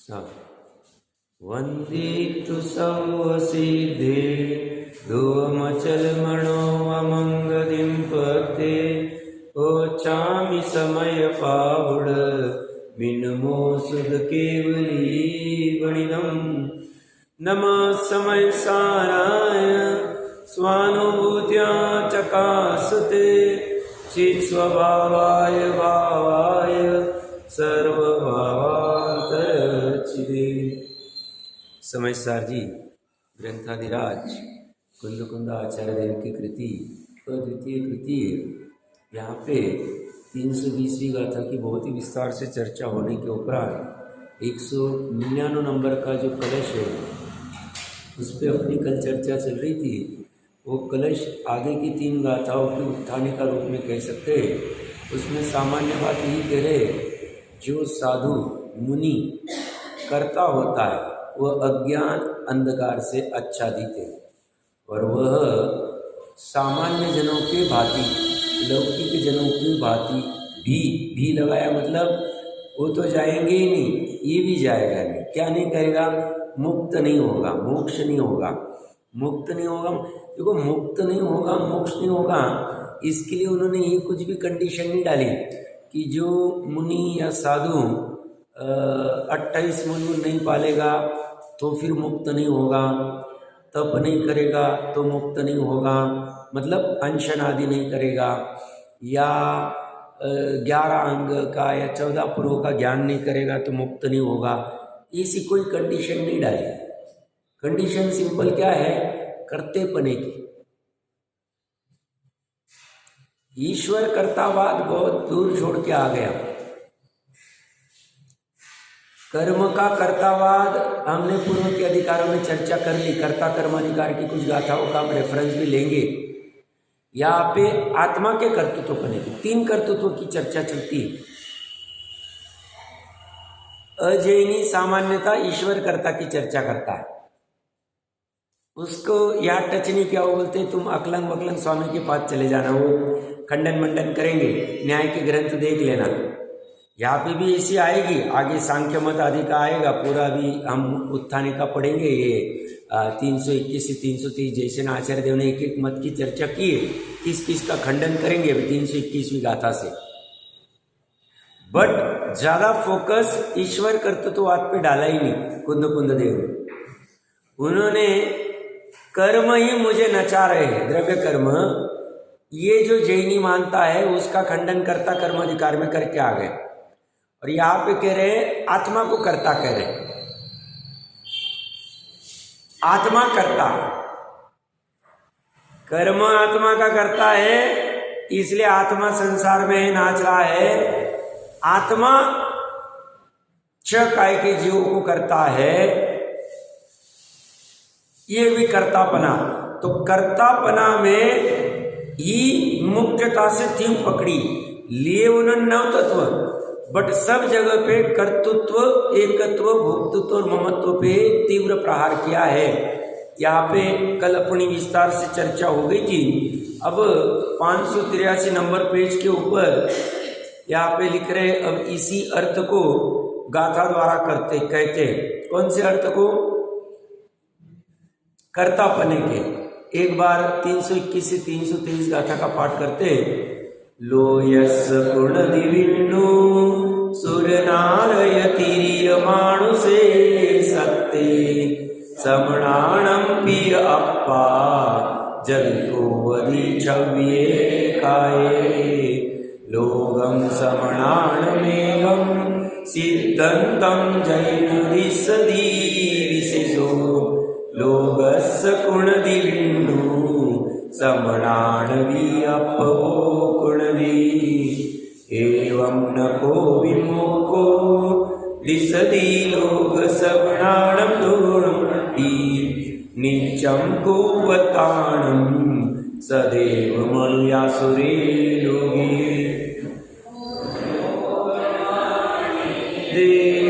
सब वन्दितु सर्वसिद्धे ध्रुवमचलमणो अमङ्गलिं पते ओचामि समय पावड मिनमो सुध केवली वणिनम नमः समय साराय स्वानुभूत्या चकासते चित् स्वभावाय भावाय सर्वभावान्तरचिदे। समय सार जी ग्रंथाधिराज कुंद आचार्य देव की कृति अद्वितीय कृति है। यहाँ पे 320वीं गाथा की बहुत ही विस्तार से चर्चा होने के उपरांत 199 नंबर का जो कलश है उस पर अपनी कल चर्चा चल रही थी। वो कलश आगे की 3 गाथाओं के उत्थाने का रूप में कह सकते हैं। उसमें सामान्य बात यही कह रहे, जो साधु मुनि कर्ता होता है वह अज्ञान अंधकार से आच्छादित है और वह सामान्य जनों के भांति लौकिक जनों की भांति भी लगाया, मतलब वो तो जाएंगे ही नहीं, ये भी जाएगा नहीं। क्या नहीं करेगा? मुक्त नहीं होगा, मोक्ष नहीं होगा, मुक्त नहीं होगा। देखो, मुक्त नहीं होगा, मोक्ष नहीं होगा, इसके लिए उन्होंने ये कुछ भी कंडीशन नहीं डाली कि जो मुनि या साधु 28 मन नहीं पालेगा तो फिर मुक्त नहीं होगा, तप नहीं करेगा तो मुक्त नहीं होगा, मतलब अनशन आदि नहीं करेगा, या 11 अंग का या 14 पुरों का ज्ञान नहीं करेगा तो मुक्त नहीं होगा। ऐसी कोई कंडीशन नहीं डाली। कंडीशन सिंपल क्या है? कर्तेपने की। ईश्वर कर्तावाद बहुत दूर छोड़ के आ गया। कर्म का कर्तावाद हमने पूर्व के अधिकारों में चर्चा कर ली। कर्ता कर्माधिकार की कुछ गाथाओं का हम रेफरेंस भी लेंगे। यहाँ पे आत्मा के कर्तृत्व पने की 3 कर्तृत्व की चर्चा चलती है। अजैनी सामान्यता ईश्वर कर्ता की चर्चा करता है, उसको यहाँ टच नहीं किया। वो बोलते तुम अकलंग वकलंग स्वामी के पास चले जाना, वो खंडन मंडन करेंगे, न्याय के ग्रंथ देख लेना। यहाँ पे भी ऐसी आएगी, आगे सांख्य मत आदि का आएगा, पूरा भी हम उत्थाने का पढ़ेंगे। ये 321 से 330 जैसे ना आचार्य देव ने एक एक मत की चर्चा की है, किस किस का खंडन करेंगे अभी 321वीं गाथा से। बट ज्यादा फोकस ईश्वर कर्तृत्ववाद पे डाला ही नहीं कुंद देव ने। उन्होंने कर्म ही मुझे नचा रहे हैं, द्रव्य कर्म, ये जो जैनी मानता है उसका खंडन कर्ता कर्माधिकार में करके आ गए। और यहाँ पे कह रहे आत्मा को कर्ता कह रहे, आत्मा कर्ता, कर्म आत्मा का करता है, इसलिए आत्मा संसार में नाच रहा है। आत्मा 6 काय के जीवों को करता है, ये भी कर्तापना। तो कर्तापना में ही मुख्यता से थीम पकड़ी लिए उन्होंने 9 तत्व, बट सब जगह पे कर्तृत्व, एकत्व, भोक्तृत्व और ममत्व पे तीव्र प्रहार किया है। यहाँ पे कल अपनी विस्तार से चर्चा हो गई थी। अब 583 नंबर पेज के ऊपर यहाँ पे लिख रहे, अब इसी अर्थ को गाथा द्वारा कहते हैं। कौन से अर्थ को? कर्तापने के। एक बार 321 से 323 गाथा का पाठ करते। लो यस गुण दिविन्नु सुरनारयतिरिय मानुषे सत्ते समणाणं पिय अप्पा जगतो वदि छव्ये काये लोगम समणाणमेघं सिद्धन्तं जैनदिसदी विशेषो लोगस्य कुणदिविन्नु समणाणवीयपो कुणदी एवं न को विमुखो दिशति लोकसमणाणं दूरं नित्यं कुवताणं सदैव मनुयासुरे लोगे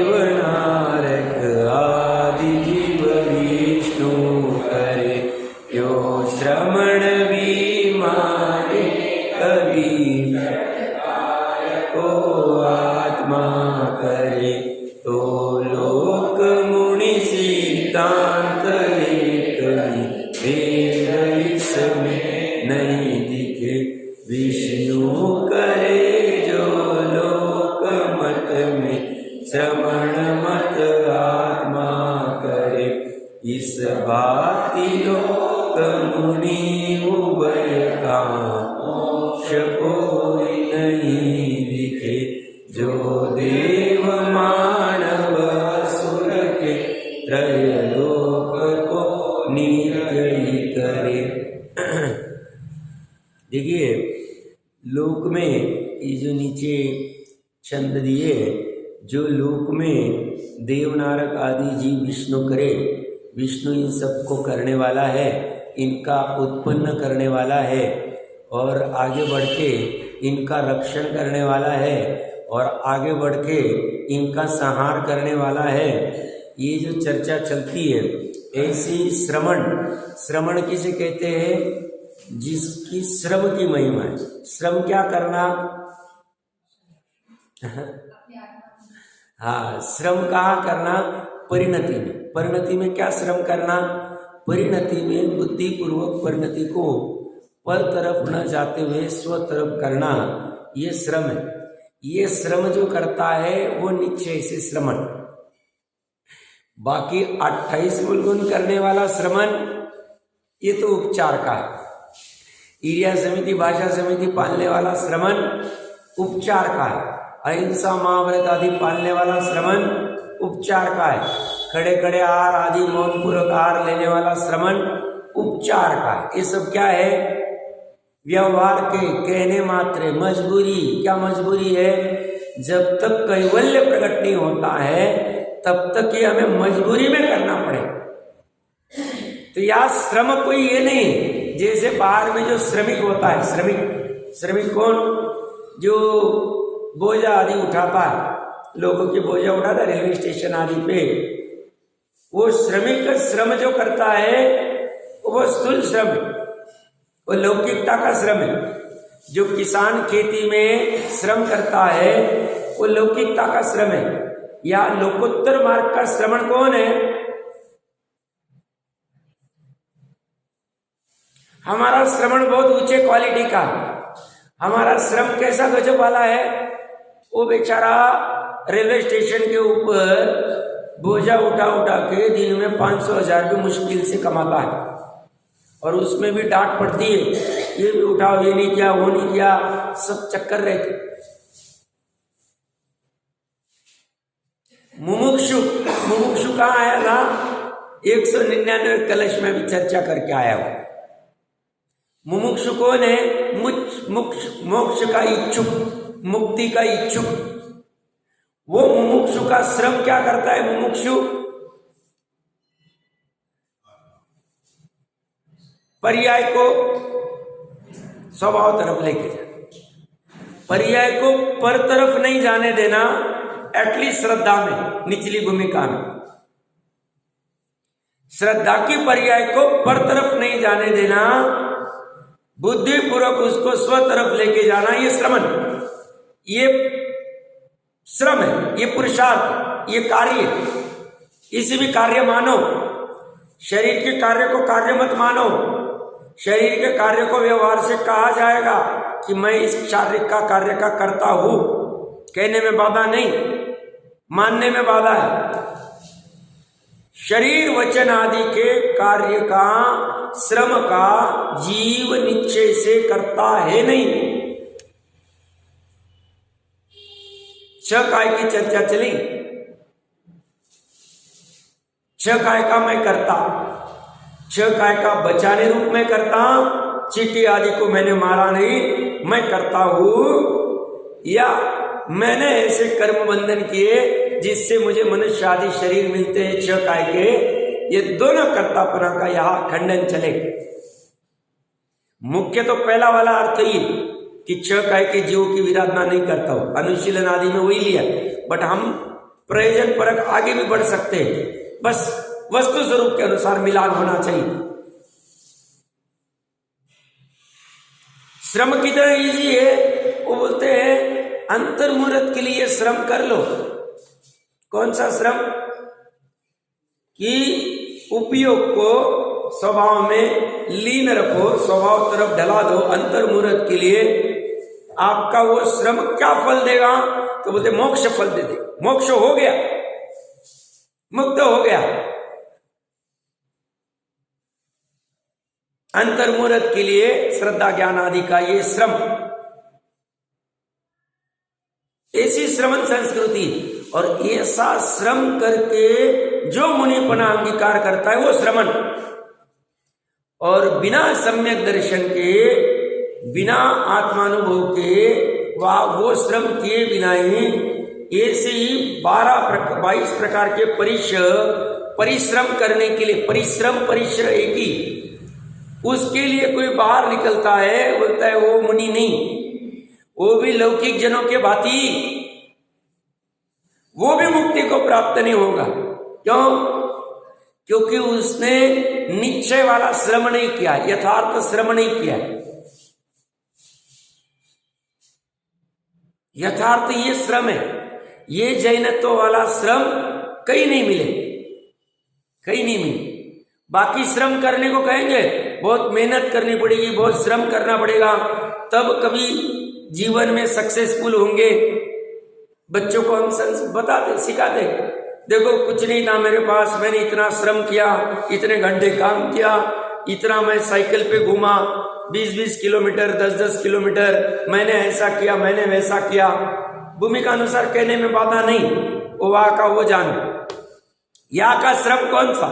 देवनारक आदि जीव विष्णु करे यो श्रमण बीमारे कवि को आत्मा करे तो लोक मत में श्रवण मत आत्मा करे। इस भांति लोक मुनि उभय का मोक्ष कोई नहीं दिखे। जो देव मानव असुर के त्रयलोक को नित्य ही करे। देखिए लोक में ये जो नीचे छंद दिए, जो लोक में देवनारक आदि जीव विष्णु करे, विष्णु इन सबको करने वाला है, इनका उत्पन्न करने वाला है और आगे बढ़ के इनका रक्षण करने वाला है और आगे बढ़ के इनका संहार करने वाला है। ये जो चर्चा चलती है, ऐसी श्रवण किसे कहते हैं? जिसकी श्रम की महिमा है। श्रम क्या करना? हाँ, श्रम कहाँ करना? परिणति में। परिणति में क्या श्रम करना? परिणति में बुद्धि पूर्वक परिणति को पर तरफ न जाते हुए स्व तरफ करना, ये श्रम है। ये श्रम जो करता है वो निश्चय से श्रमण। बाकी 28 मूलगुण करने वाला श्रमण ये तो उपचार का है। ईर्या समिति, भाषा समिति पालने वाला श्रमण उपचार का है। अहिंसा, महाव्रत आदि पालने वाला श्रमण उपचार का है। खड़े खड़े आहार आदि मौन पूर्वक आहार लेने वाला श्रमण उपचार का है। ये सब क्या है? व्यवहार के कहने मात्र। मजबूरी, क्या मजबूरी है? जब तक कैवल्य प्रकट नहीं होता है तब तक ये हमें मजबूरी में करना पड़े। तो यह श्रम कोई ये नहीं जैसे बाहर में जो श्रमिक होता है, श्रमिक कौन? जो बोझा आदि उठाता है, लोगों की बोझा उठाता रेलवे स्टेशन आदि पे, वो श्रमिक का श्रम जो करता है वो स्थूल श्रम है, वो लौकिकता का श्रम है। जो किसान खेती में श्रम करता है वो लौकिकता का श्रम है। या लोकोत्तर मार्ग का श्रमण कौन है? हमारा श्रमण बहुत ऊंचे क्वालिटी का। हमारा श्रम कैसा गजब वाला है? वो बेचारा रेलवे स्टेशन के ऊपर बोझा उठा के दिन में 500,000 भी मुश्किल से कमाता है और उसमें भी डांट पड़ती है, ये भी उठाओ, ये नहीं किया, वो नहीं किया, सब चक्कर रहते। मुमुक्षु कहाँ आया था? 199 कलश में भी चर्चा करके आया हूं। मुमुक्षु कौन है? मोक्ष का इच्छुक, मुक्ति का इच्छुक। वो मुमुक्षु का श्रम क्या करता है? मुमुक्षु पर्याय को स्वभाव तरफ लेके जाना, पर्याय को पर तरफ नहीं जाने देना। एटलीस्ट श्रद्धा में, निचली भूमिका में श्रद्धा की पर्याय को पर तरफ नहीं जाने देना, बुद्धि पूर्वक उसको स्व तरफ लेके जाना, ये श्रमण, ये श्रम है, ये पुरुषार्थ, ये कार्य। इसी भी कार्य मानो। शरीर के कार्य को कार्य मत मानो। शरीर के कार्य को व्यवहार से कहा जाएगा कि मैं इस शारीरिक का कार्य का करता हूं, कहने में बाधा नहीं, मानने में बाधा है। शरीर वचन आदि के कार्य का, श्रम का जीव निश्चय से करता है नहीं। 6 काय की चर्चा चली। 6 काय का मैं करता, 6 काय का बचाने रूप में करता, चींटी आदि को मैंने मारा नहीं, मैं करता हूं, या मैंने ऐसे कर्म बंधन किए जिससे मुझे मनुष्य आदि शरीर मिलते हैं 6 काय के। ये दोनों कर्तापना का यहां खंडन चले। मुख्य तो पहला वाला अर्थ ही कि 6 काय के जीवों की विराधना नहीं करता हूं, अनुशीलन आदि में वही लिया, बट हम प्रयोजन परक आगे भी बढ़ सकते हैं। बस वस्तु स्वरूप के अनुसार मिलान होना चाहिए। श्रम कितना इजी है, वो बोलते हैं अंतर्मुहूर्त के लिए श्रम कर लो। कौन सा श्रम? कि उपयोग को स्वभाव में लीन रखो, स्वभाव तरफ ढला दो। अंतर्मुहूर्त के लिए आपका वो श्रम क्या फल देगा? तो बोलते मोक्ष फल दे दे। मोक्ष हो गया, मुक्त हो गया। अंतर्मुहूर्त के लिए श्रद्धा ज्ञान आदि का ये श्रम, ऐसी श्रवण संस्कृति, और ऐसा श्रम करके जो मुनिपना अंगीकार करता है वो श्रवण, और बिना सम्यक दर्शन के, बिना आत्मानुभव के, वो श्रम किए बिना ही ऐसे ही 22 प्रकार के परिश्रम करने के लिए, परिश्रम एक ही, उसके लिए कोई बाहर निकलता है, बोलता है वो मुनि नहीं, वो भी लौकिक जनों के भांति, वो भी मुक्ति को प्राप्त नहीं होगा। क्यों? क्योंकि उसने निश्चय वाला श्रम नहीं किया, यथार्थ श्रम नहीं किया। यथार्थ ये श्रम है, ये जैनत्व वाला श्रम कहीं नहीं मिले, कहीं नहीं मिले। बाकी श्रम करने को कहेंगे, बहुत मेहनत करनी पड़ेगी, बहुत श्रम करना पड़ेगा, तब कभी जीवन में सक्सेसफुल होंगे। बच्चों को हम बताते, सिखाते, देखो कुछ नहीं था मेरे पास, मैंने इतना श्रम किया, इतने घंटे काम किया, इतना मैं साइकिल पे घूमा, 20-20 किलोमीटर, 10-10 किलोमीटर, मैंने ऐसा किया, मैंने वैसा किया। भूमिका अनुसार कहने में बाधा नहीं, वो वहां का वो जानो, यहाँ का श्रम कौन सा।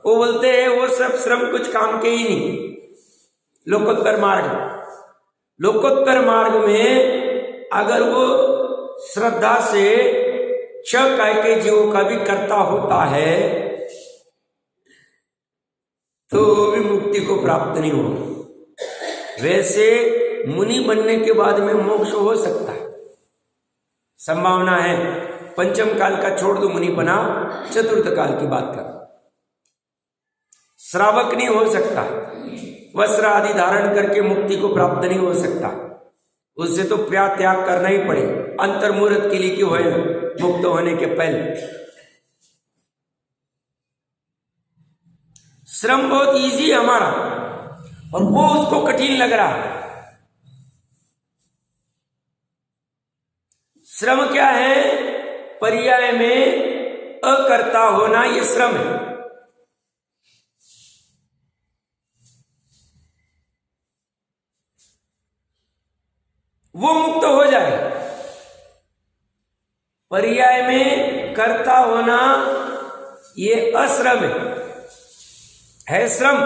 वो बोलते हैं वो सब श्रम कुछ काम के ही नहीं। लोकोत्तर मार्ग में अगर वो श्रद्धा से 6 काय के जीवों का भी कर्ता होता है तो वो भी मुक्ति को प्राप्त नहीं होगा। वैसे मुनि बनने के बाद में मोक्ष हो सकता है, संभावना है। पंचम काल का छोड़ दो, मुनि बना, चतुर्थ काल की बात कर। श्रावक नहीं हो सकता, वस्त्र आदि धारण करके मुक्ति को प्राप्त नहीं हो सकता, उससे तो त्याग करना ही पड़े। अंतर्मुहूर्त के लिए क्यों है, मुक्त होने के पहले। श्रम बहुत इजी है हमारा, और वो उसको कठिन लग रहा है। श्रम क्या है? पर्याय में अकर्ता होना, ये श्रम है। वो मुक्त हो जाए। पर्याय में कर्ता होना ये अश्रम है श्रम,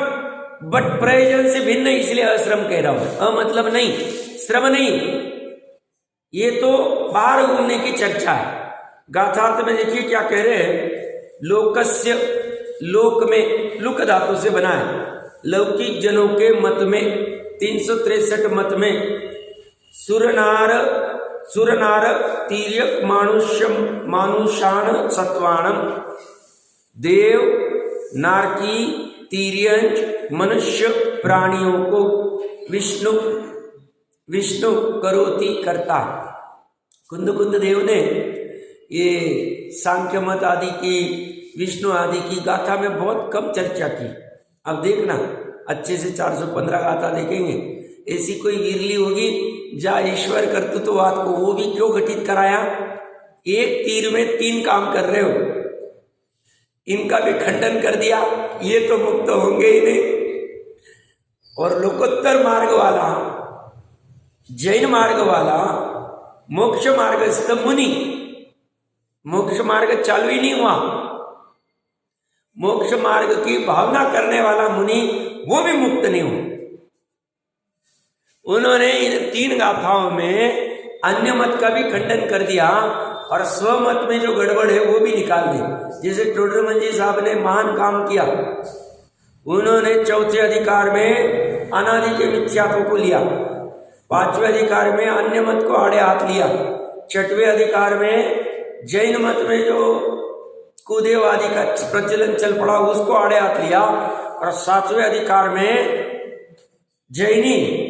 बट प्रयोजन से भिन्न, इसलिए अश्रम कह रहा हूं। मतलब नहीं, श्रम नहीं, ये तो बाहर घूमने की चर्चा है। गाथार्थ में देखिए क्या कह रहे हैं, लोकस्य, लोक में लुक धातु से बना है। लौकिक जनों के मत में 363 मत में सुरनार तीर्यक मानुषाण सत्वाणम, देव नारकी तीर्यंच मनुष्य प्राणियों को विष्णु करोति करता। कुंद देव ने ये सांख्य मत आदि की, विष्णु आदि की गाथा में बहुत कम चर्चा की। अब देखना अच्छे से 415 गाथा देखेंगे, ऐसी कोई विरली होगी जा ईश्वर कर्तृत्ववाद को वो भी क्यों घटित कराया। एक तीर में 3 काम कर रहे हो, इनका भी खंडन कर दिया, ये तो मुक्त होंगे ही नहीं। और लोकोत्तर मार्ग वाला, जैन मार्ग वाला, मोक्ष मार्ग स्थ मुनि, मोक्ष मार्ग चालू ही नहीं हुआ, मोक्ष मार्ग की भावना करने वाला मुनि वो भी मुक्त नहीं हुआ। उन्होंने इन 3 गाथाओं में अन्य मत का भी खंडन कर दिया, और स्वमत में जो गड़बड़ है वो भी निकाल दी। जैसे टोडरमल जी साहब ने महान काम किया, उन्होंने 4थे अधिकार में अनादि के मिथ्यात्व को लिया, 5वें अधिकार में अन्य मत को आड़े हाथ लिया, 6वें अधिकार में जैन मत में जो कुदेव आदि का प्रचलन चल पड़ा उसको आड़े हाथ लिया, और 7वें अधिकार में जैनी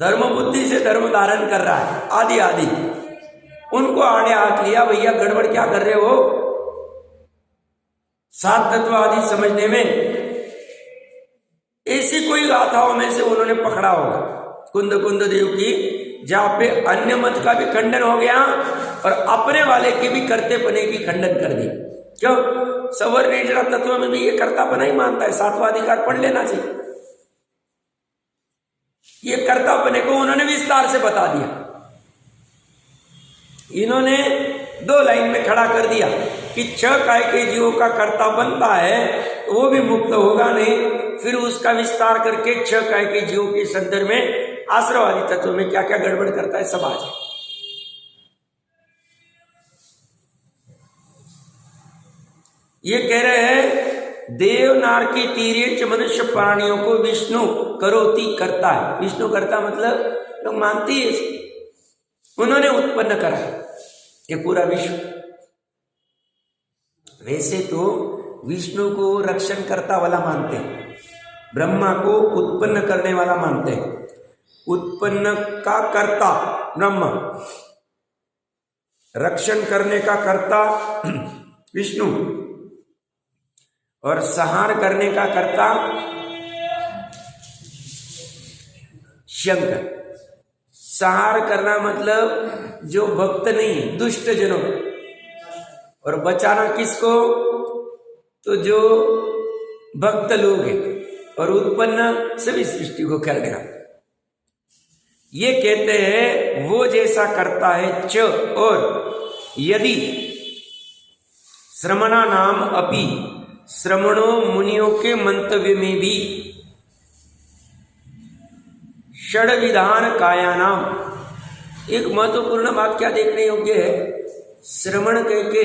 धर्म बुद्धि से धर्म धारण कर रहा है, आदि उनको आड़े हाथ लिया। भैया गड़बड़ क्या कर रहे हो, 7 तत्व आदि समझने में। ऐसी कोई गाथाओं में से उन्होंने पकड़ा होगा कुंद देव की जहां पे अन्य मत का भी खंडन हो गया और अपने वाले के भी कर्तेपने की खंडन कर दी। क्यों? सवर्ण जरा तत्व में भी ये कर्तापना ही मानता है, सातवां अधिकार पढ़ लेना चाहिए। ये कर्तापने को उन्होंने विस्तार से बता दिया, इन्होंने 2 लाइन में खड़ा कर दिया कि 6 काय के जीवों का कर्ता बनता है तो वो भी मुक्त होगा नहीं। फिर उसका विस्तार करके 6 काय के जीवों के संदर्भ में आश्रवादी तत्व में क्या क्या गड़बड़ करता है सब आज। ये कह रहे हैं देव नार की तीर्य मनुष्य प्राणियों को विष्णु करोति करता है। विष्णु करता मतलब लोग मानती है, उन्होंने उत्पन्न करा ये पूरा विश्व। वैसे तो विष्णु को रक्षण करता वाला मानते हैं, ब्रह्मा को उत्पन्न करने वाला मानते हैं। उत्पन्न का कर्ता ब्रह्मा, रक्षण करने का कर्ता विष्णु और संहार करने का कर्ता शंकर। संहार करना मतलब जो भक्त नहीं, दुष्ट जनों, और बचाना किसको? तो जो भक्त लोग हैं, और उत्पन्न सभी सृष्टि को करने का। ये कहते हैं वो जैसा करता है च, और यदि श्रमणा नाम अपि, श्रमणों मुनियों के मंतव्य में भी षड विधान काया नाम, एक महत्वपूर्ण बात क्या देखने योग्य है, श्रमण कह के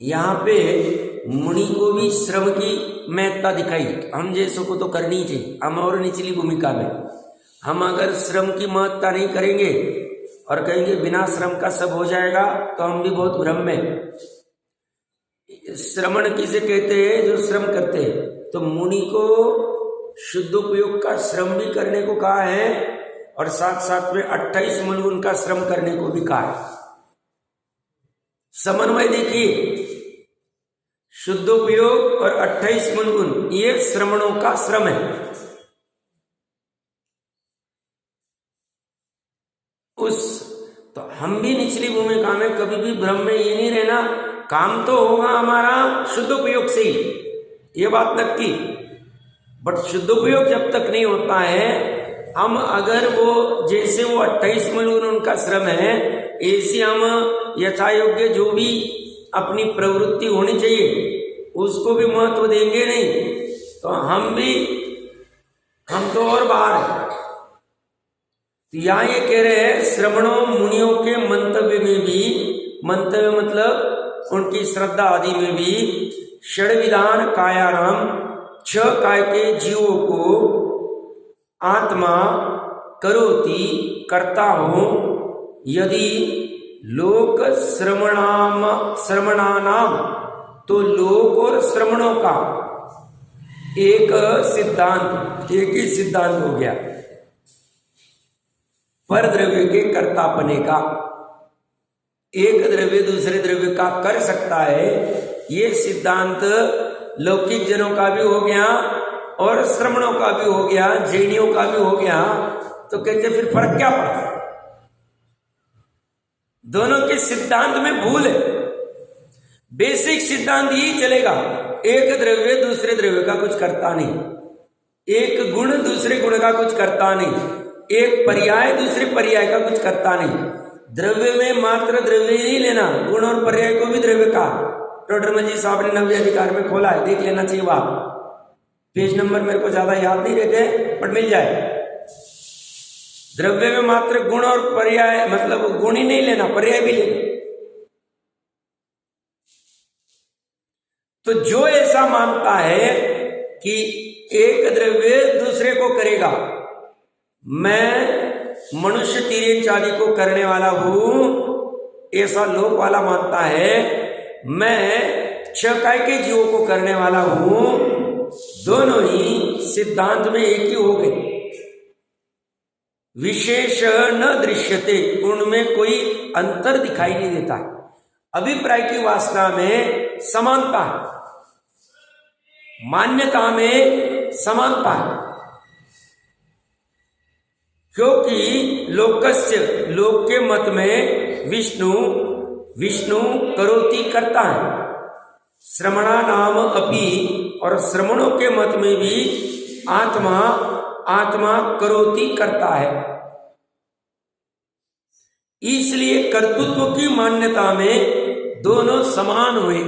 यहां पे मुनि को भी श्रम की महत्ता दिखाई। हम जैसों को तो करनी चाहिए, हम और निचली भूमिका में। हम अगर श्रम की महत्ता नहीं करेंगे और कहेंगे बिना श्रम का सब हो जाएगा तो हम भी बहुत भ्रम में। श्रमण किसे कहते हैं? जो श्रम करते हैं। तो मुनि को शुद्धोपयोग का श्रम भी करने को कहा है और साथ साथ में 28 मुलगुन का श्रम करने को भी कहा है। समन्वय देखिए, शुद्धोपयोग और 28 मुलगुन ये श्रमणों का श्रम है। तो हम भी निचली भूमिका में कभी भी भ्रम में ये नहीं रहना, काम तो होगा हमारा शुद्धोपयोग से ही, ये बात नक्की। बट शुद्धोपयोग जब तक नहीं होता है, हम अगर वो जैसे वो 28 मुलगुन उनका श्रम है, ऐसे हम यथा योग्य जो भी अपनी प्रवृत्ति होनी चाहिए उसको भी महत्व देंगे नहीं, तो हम तो और बाहर है। तो यहां ये कह रहे हैं श्रवणों मुनियों के मंतव्य में भी, मंतव्य मतलब उनकी श्रद्धा आदि में भी, षड विधान कायाराम, 6 काय के जीवों को आत्मा करोति करता हो, यदि लोक श्रमणानाम, तो लोक और श्रमणों का एक सिद्धांत, एक ही सिद्धांत हो गया पर द्रव्य के कर्तापने का। एक द्रव्य दूसरे द्रव्य का कर सकता है, ये सिद्धांत लौकिक जनों का भी हो गया और श्रमणों का भी हो गया, जैनियों का भी हो गया। तो कहते फिर फर्क क्या पड़ता? दोनों के सिद्धांत में भूल है। बेसिक सिद्धांत यही चलेगा, एक द्रव्य दूसरे द्रव्य का कुछ करता नहीं, एक गुण दूसरे गुण का कुछ करता नहीं, एक पर्याय दूसरे पर्याय का कुछ करता नहीं। द्रव्य में मात्र द्रव्य ही नहीं लेना, गुण और पर्याय को भी द्रव्य का। टोडरमल जी साहब ने 90 अधिकार में खोला है, देख लेना चाहिए। आप पेज नंबर मेरे को ज्यादा याद नहीं रहते बट मिल जाए। द्रव्य में मात्र गुण और पर्याय, मतलब गुण ही नहीं लेना, पर्याय भी लेना। तो जो ऐसा मानता है कि एक द्रव्य दूसरे को करेगा, मैं मनुष्य तिर्यंच आदि को करने वाला हूं, ऐसा लोक वाला मानता है, मैं 6 काय के जीवों को करने वाला हूं, दोनों ही सिद्धांत में एक ही हो गए। विशेष न दृश्यते, उनमें कोई अंतर दिखाई नहीं देता। अभिप्राय की वासना में समानता है, मान्यता में समानता है। क्योंकि लोकस्य, लोक के मत में विष्णु करोति करता है, श्रमणा नाम अपि, और श्रमणों के मत में भी आत्मा करोति करता है। इसलिए कर्तृत्व की मान्यता में दोनों समान हुए।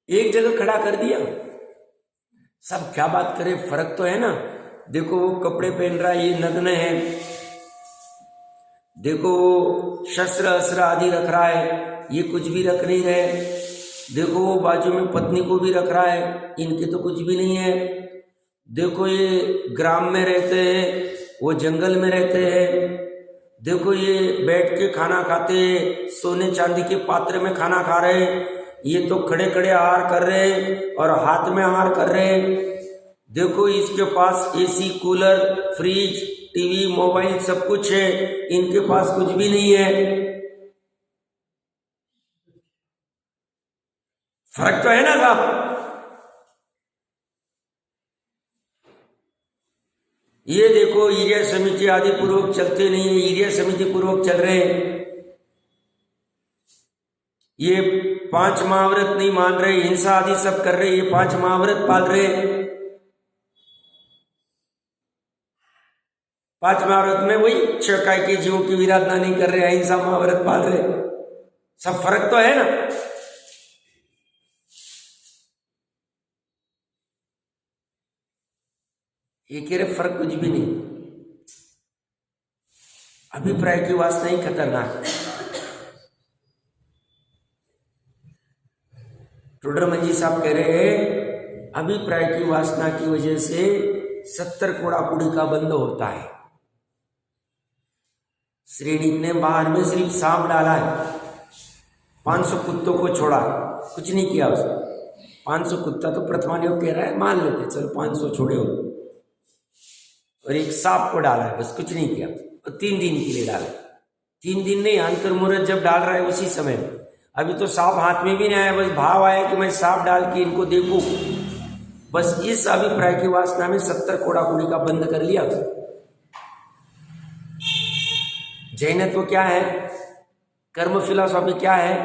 एक जगह खड़ा कर दिया, सब क्या बात करें, फर्क तो है ना। देखो वो कपड़े पहन रहा है, ये नग्न है। देखो वो शस्त्र अस्त्र आदि रख रहा है, ये कुछ भी रख नहीं रहे। देखो वो बाजू में पत्नी को भी रख रहा है, इनके तो कुछ भी नहीं है। देखो ये ग्राम में रहते हैं, वो जंगल में रहते हैं। देखो ये बैठ के खाना खाते हैं, सोने चांदी के पात्र में खाना खा रहे हैं, ये तो खड़े खड़े आहार कर रहे हैं और हाथ में आहार कर रहे हैं। देखो इसके पास AC, cooler, fridge, TV, mobile सब कुछ है, इनके पास कुछ भी नहीं है। फर्क तो है ना साहब। ये देखो ईर्ष्या समिति आदि पूर्वक चलते नहीं है, ईर्ष्या समिति पूर्वक चल रहे हैं। ये 5 महाव्रत नहीं मान रहे, हिंसा आदि सब कर रहे, ये 5 महाव्रत पाल रहे। 5 महाव्रत में वही 6 काय के जीवों की विराधना नहीं कर रहे, अहिंसा महाव्रत पाल रहे। सब फर्क तो है ना। ये कह रहे फर्क कुछ भी नहीं, अभिप्राय की वासना ही खतरनाक। टोडरमन जी साहब कह रहे हैं अभिप्राय की वासना की वजह से 70 कोड़ा कुड़ी का बंद होता है। श्रेणिक ने बाहर में सिर्फ सांप डाला है, 500 कुत्तों को छोड़ा, कुछ नहीं किया उसने। 500 कुत्ता तो प्रथमा योग कह रहा है, मान लेते चलो 500 छोड़े हो, और एक सांप को डाला है, बस कुछ नहीं किया। और 3 दिन के लिए डाला, 3 दिन नहीं, अंतर मुहूर्त जब डाल रहा है उसी समय में। अभी तो सांप हाथ में भी नहीं आया, बस भाव आया कि मैं सांप डाल के इनको देखूं। बस इस अभिप्राय की वासना में 70 कोड़ा कुड़ी का बंद कर लिया। जैनत्व क्या है, कर्म फिलॉसफी क्या है?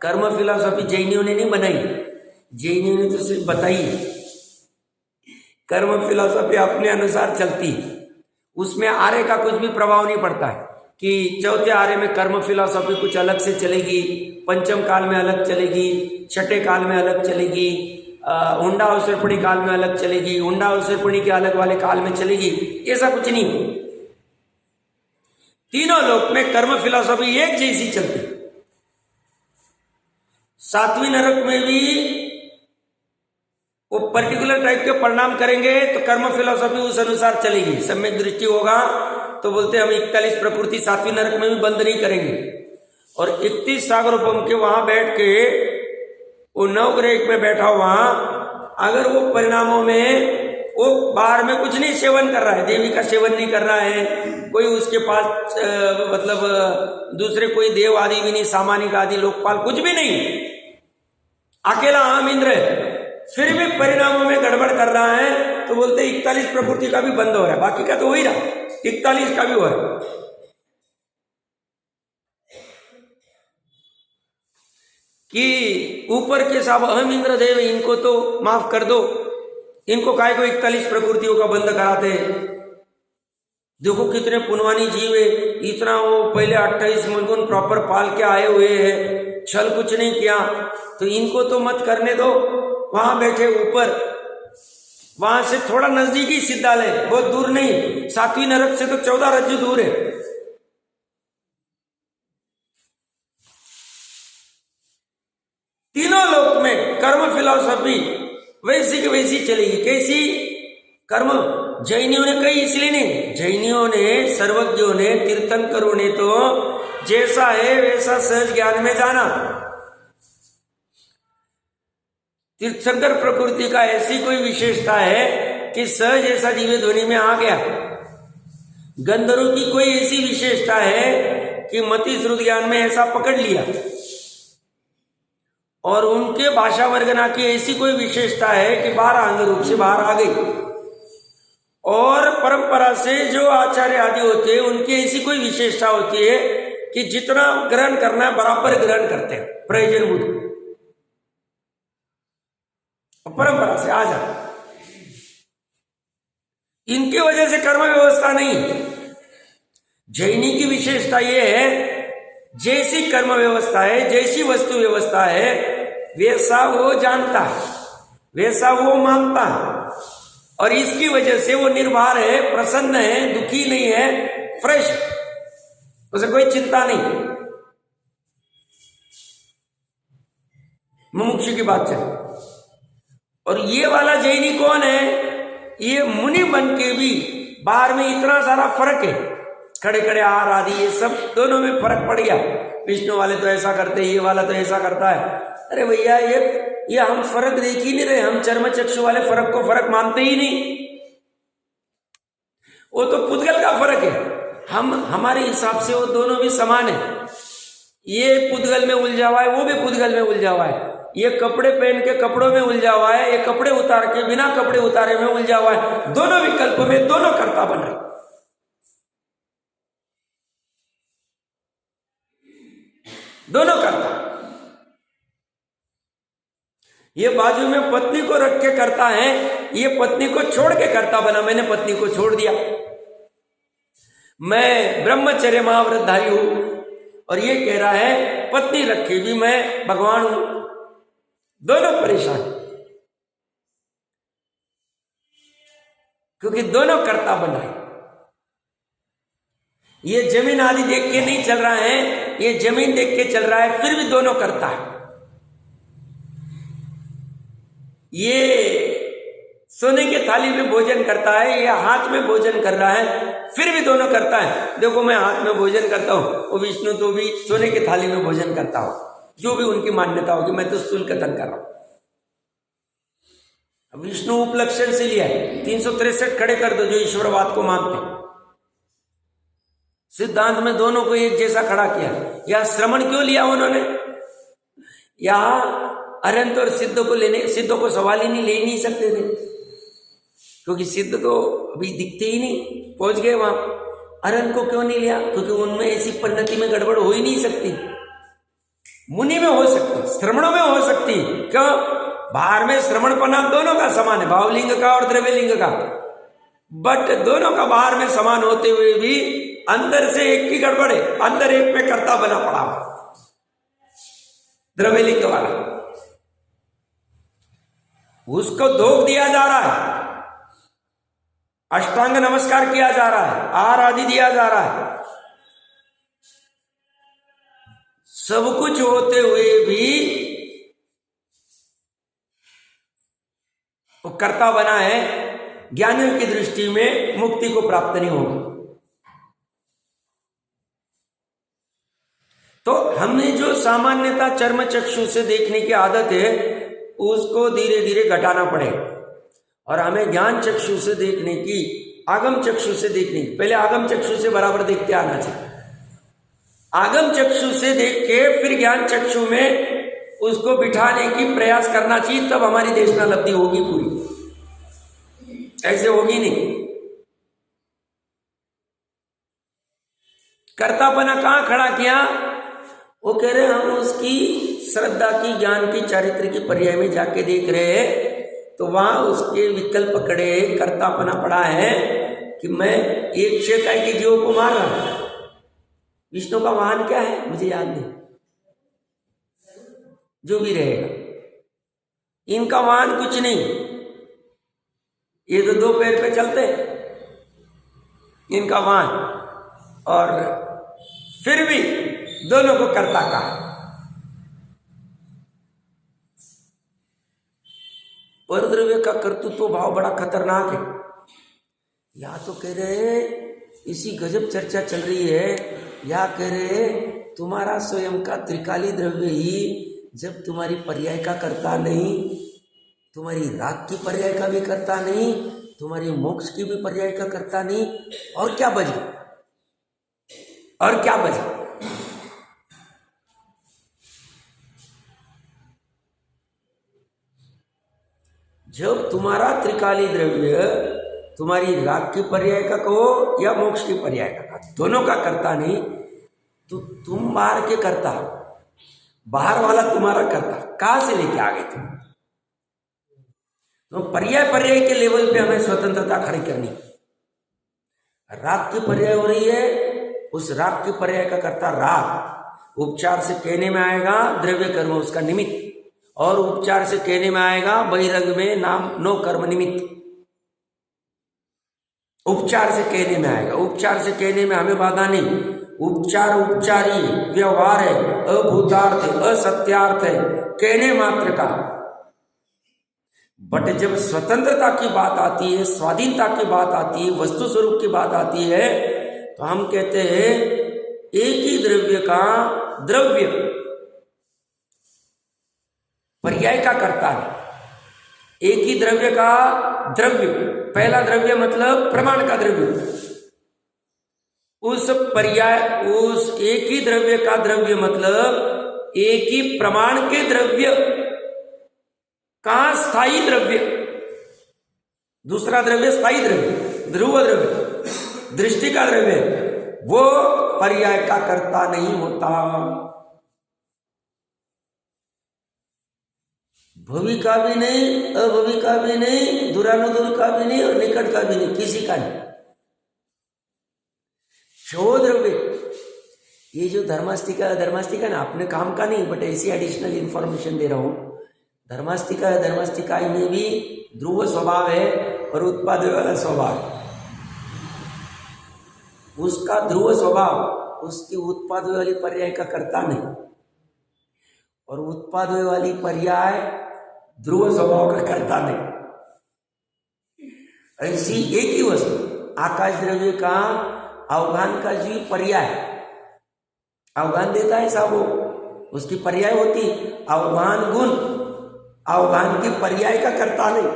कर्म फिलॉसफी जैनियों ने नहीं बनाई, जैनियों ने तो सिर्फ बताई। कर्म फिलॉसफी अपने अनुसार चलती, उसमें आर्य का कुछ भी प्रभाव नहीं पड़ता है कि चौथे आर्य में कर्म फिलॉसफी कुछ अलग से चलेगी, पंचम काल में अलग चलेगी, छठे काल में अलग चलेगी, हुंडा अवसरपणी काल में अलग चलेगी, हुंडा अवसरपणी के अलग वाले काल में चलेगी, ऐसा कुछ नहीं। तीनों लोक में कर्म फिलॉसफी एक जैसी चलती। 7वीं नरक में भी वो पर्टिकुलर टाइप के परिणाम करेंगे तो कर्म फिलॉसफी उस अनुसार चलेगी। सम्यक दृष्टि होगा तो बोलते हम 41 प्रकृति 7वीं नरक में भी बंद नहीं करेंगे, और 31 सागरोपम के वहां बैठ के वो नवग्रह में बैठा हुआ, अगर वो परिणामों में वो बाहर में कुछ नहीं सेवन कर रहा है, देवी का सेवन नहीं कर रहा है, कोई उसके पास मतलब दूसरे कोई देव आदि भी नहीं, सामानिक आदि लोकपाल कुछ भी नहीं, अकेला हम इंद्र है, फिर भी परिणामों में गड़बड़ कर रहा है तो बोलते 41 प्रकृति का भी बंद हो रहा है, बाकी का तो हो ही रहा, 41 का भी हो रहा है। कि ऊपर के साहब अहम इंद्र देव, इनको तो माफ कर दो, इनको काय को 41 प्रकृतियों का बंद कराते। देखो कितने पुनवानी जीव है, इतना वो पहले 28 मुलगुन प्रॉपर पाल के आए हुए हैं, छल कुछ नहीं किया, तो इनको तो मत करने दो। वहां बैठे ऊपर, वहां से थोड़ा नजदीकी सिद्धालय, बहुत दूर नहीं, 7वीं नरक से तो 14 रज्जु दूर है। तीनों लोक में कर्म फिलॉसफी वैसी की वैसी चलेगी। कैसी? कर्म जैनियों ने कही इसलिए नहीं, जैनियों ने, सर्वज्ञों ने, तीर्थंकरों ने तो जैसा है वैसा सहज ज्ञान में जाना। तीर्थंकर प्रकृति का ऐसी कोई विशेषता है कि सहज ऐसा जीवे ध्वनि में आ गया। गंधर्वों की कोई ऐसी विशेषता है कि मति श्रुत ज्ञान में ऐसा पकड़ लिया, और उनके भाषा वर्गना की ऐसी कोई विशेषता है कि 12 अंग रूप से बाहर आ गई। और परंपरा से जो आचार्य आदि होते हैं उनकी ऐसी कोई विशेषता होती है कि जितना ग्रहण करना है बराबर ग्रहण करते हैं प्रयोजन बुद्ध, परंपरा से आ जाता। इनकी वजह से कर्म व्यवस्था नहीं। जैनी की विशेषता यह है, जैसी कर्म व्यवस्था है, जैसी वस्तु व्यवस्था है, वैसा वो जानता है, वैसा वो मानता है, और इसकी वजह से वो निर्भर है, प्रसन्न है, दुखी नहीं है, फ्रेश, उसे कोई चिंता नहीं। मुमुक्षु की बात चले। और ये वाला जैनी कौन है? ये मुनि बन के भी बाहर में इतना सारा फर्क है, खड़े खड़े आहार आदि ये सब दोनों में फर्क पड़ गया। विष्णु वाले तो ऐसा करते, ये वाला तो ऐसा करता है। अरे भैया ये हम फर्क देख ही नहीं रहे, हम चर्म चक्षु वाले फर्क को फर्क मानते ही नहीं। वो तो पुद्गल का फर्क है, हम हमारे हिसाब से वो दोनों भी समान है। ये पुद्गल में उलझा हुआ है, वो भी पुद्गल में उलझा हुआ है। ये कपड़े पहन के कपड़ों में उलझा हुआ है, ये कपड़े उतार के बिना कपड़े उतारे में उलझा हुआ है। दोनों विकल्पों में दोनों कर्ता बन रहे, दोनों कर्ता। ये बाजू में पत्नी को रख के करता है, ये पत्नी को छोड़ के करता बना। मैंने पत्नी को छोड़ दिया, मैं ब्रह्मचर्य महाव्रतधारी हूं, और ये कह रहा है पत्नी रखे भी मैं भगवान हूं। दोनों परेशान, क्योंकि दोनों कर्ता बन रहे। ये जमीन आदि देख के नहीं चल रहा है, ये जमीन देख के चल रहा है, फिर भी दोनों करता है। ये सोने के थाली में भोजन करता है, ये हाथ में भोजन कर रहा है, फिर भी दोनों करता है। देखो मैं हाथ में भोजन करता हूं, वो विष्णु तो भी सोने के थाली में भोजन करता हो, जो भी उनकी मान्यता होगी। मैं तो स्थूल कथन कर रहा हूं। विष्णु उपलक्षण से लिया है, 363 खड़े कर दो जो ईश्वरवाद को मानते हैं। सिद्धांत में दोनों को एक जैसा खड़ा किया। या श्रवण क्यों लिया उन्होंने? या अनंत और सिद्ध को लेने, सिद्ध को सवाल ही नहीं ले नहीं सकते थे, क्योंकि सिद्ध तो अभी दिखते ही नहीं, पहुंच गए वहां। अनंत को क्यों नहीं लिया? क्योंकि उनमें ऐसी परिणति में गड़बड़ हो ही नहीं सकती। मुनि में हो सकती, श्रवणों में हो सकती। क्यों? बाहर में श्रवणपना दोनों का समान है, भावलिंग का और द्रव्यलिंग का, बट दोनों का बाहर में समान होते हुए भी अंदर से एक की गड़बड़ है। अंदर एक में कर्ता बना पड़ा, द्रव्यलिंग वाला, उसको धोख दिया जा रहा है, अष्टांग नमस्कार किया जा रहा है, आहार आदि दिया जा रहा है, सब कुछ होते हुए भी वो कर्ता बना है। ज्ञानियों की दृष्टि में मुक्ति को प्राप्त नहीं होगा। तो हमने जो सामान्यता चर्म चक्षु से देखने की आदत है, उसको धीरे धीरे घटाना पड़ेगा, और हमें ज्ञान चक्षु से देखने की, आगम चक्षु से देखने की, पहले आगम चक्षु से बराबर देखते आना चाहिए। आगम चक्षु से देख के फिर ज्ञान चक्षु में उसको बिठाने की प्रयास करना चाहिए, तब हमारी देशनालब्धि होगी पूरी, ऐसे होगी नहीं। कर्तापना कहां खड़ा किया? वो कह रहे हम उसकी श्रद्धा की, ज्ञान की, चारित्र की पर्याय में जाके देख रहे हैं, तो वहां उसके विकल्प पकड़े, कर्तापना पड़ा है कि मैं एक शेखाई के जीवों को मार रहा हूं। विष्णु का वाहन क्या है मुझे याद नहीं, जो भी रहेगा, इनका वाहन कुछ नहीं, ये तो दो पैर पे चलते इनका वाहन, और फिर भी दोनों को कर्ता का। परद्रव्य का कर्तृत्व भाव बड़ा खतरनाक है। या तो कह रहे इसी गजब चर्चा चल रही है, या कह रहे तुम्हारा स्वयं का त्रिकाली द्रव्य ही जब तुम्हारी पर्याय का करता नहीं, तुम्हारी राग की पर्याय का भी करता नहीं, तुम्हारी मोक्ष की भी पर्याय का करता नहीं, और क्या बचे? और क्या बचे? जब तुम्हारा त्रिकाली द्रव्य तुम्हारी राग की पर्याय का कहो या मोक्ष की पर्याय का, दोनों का करता नहीं तो तुम बाहर के करता, बाहर वाला तुम्हारा करता, कहां से लेके आ गए तुम? तो पर्याय पर्याय के लेवल पे हमें स्वतंत्रता खड़ी करनी। राग की पर्याय हो रही है, उस राग की पर्याय का करता राग, उपचार से कहने में आएगा द्रव्य कर्म उसका निमित्त, और उपचार से कहने में आएगा बहिरंग में नाम नो कर्म निमित्त। उपचार से कहने में आएगा, उपचार से कहने में हमें बाधा नहीं, उपचार उपचारी व्यवहार है, अभूतार्थ है, असत्यार्थ है, कहने मात्र का। बट जब स्वतंत्रता की बात आती है, स्वाधीनता की बात आती है, वस्तु स्वरूप की बात आती है, तो हम कहते हैं एक ही द्रव्य का द्रव्य पर्याय का करता है, एक ही द्रव्य का द्रव्य, पहला द्रव्य मतलब प्रमाण का द्रव्य, उस पर्याय उस एक ही द्रव्य का द्रव्य मतलब एक ही प्रमाण के द्रव्य का स्थायी द्रव्य, दूसरा द्रव्य स्थायी द्रव्य, ध्रुव द्रव्य, दृष्टि का द्रव्य, वो पर्याय का कर्ता नहीं होता। भवि का भी नहीं, अभवि का भी नहीं, दूरानुदूर का भी नहीं और निकट का भी नहीं, किसी का नहीं। जो द्रव्य, ये जो धर्मास्तिका ना अपने काम का नहीं, बट ऐसी एडिशनल इंफॉर्मेशन दे रहा हूं। धर्मास्तिका में भी ध्रुव स्वभाव है और उत्पाद वाला स्वभाव। उसका ध्रुव स्वभाव उसकी उत्पाद वाली पर्याय का करता नहीं, और उत्पाद वाली पर्याय ध्रुव स्वभाव का करता नहीं। ऐसी एक ही वस्तु आकाश द्रव्य का अवगान का जीव पर्याय, अवगान देता है साहब, वो उसकी पर्याय होती अवगान गुण, अवगान की पर्याय का करता नहीं,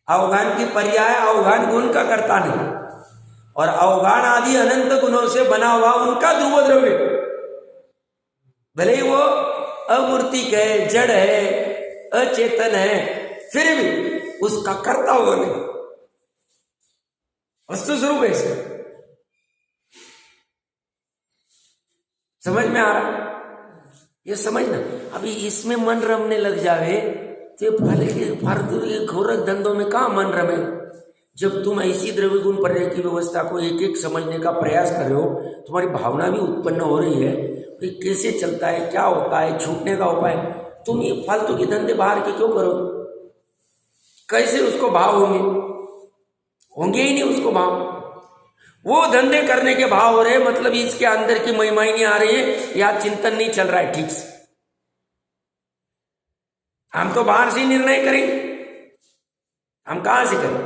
अवगान की पर्याय अवगान गुण का करता नहीं, और अवगान आदि अनंत गुणों से बना हुआ उनका ध्रुव द्रव्य, भले ही वो अमूर्तिक है, जड़ है, अचेतन है, फिर भी उसका करता हुआ नहीं, वस्तु स्वरूप है। समझ में आ रहा? ये समझना। अभी इसमें मन रमने लग जावे तो फालतू घोरक धंधों में कहाँ मन रमे? जब तुम ऐसी द्रव्य गुण पर्याय की व्यवस्था को एक एक समझने का प्रयास कर रहे हो, तुम्हारी भावना भी उत्पन्न हो रही है कि कैसे चलता है, क्या होता है, छूटने का उपाय। तुम ये फालतू के धंधे बाहर के क्यों करो? कैसे उसको भाव होंगे ही नहीं उसको भाव। वो धंधे करने के भाव हो रहे, मतलब इसके अंदर की महिमा नहीं आ रही है, या चिंतन नहीं चल रहा है ठीक से। हम तो बाहर से निर्णय करेंगे, हम कहां से करें?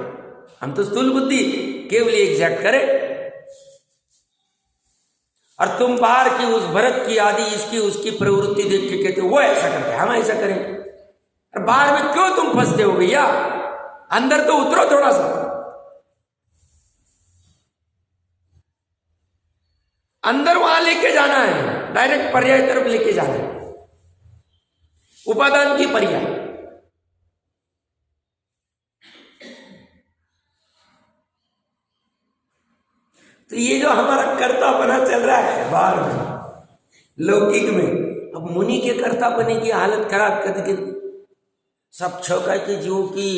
हम तो स्थूल बुद्धि केवल एग्जैक्ट करें, और तुम बाहर की उस भरत की आदि इसकी उसकी प्रवृत्ति देख के कहते वो ऐसा करते, हम ऐसा करें। और बाहर में क्यों तुम फंसते हो भैया? अंदर तो उतरो थोड़ा सा, अंदर वहां लेके जाना है, डायरेक्ट पर्याय तरफ लेके जाना है, उपादान की पर्याय। तो ये जो हमारा कर्तापना चल रहा है बाहर में लौकिक में, अब मुनि के कर्तापने की हालत खराब कर दी। सब छौकाई के जीवों की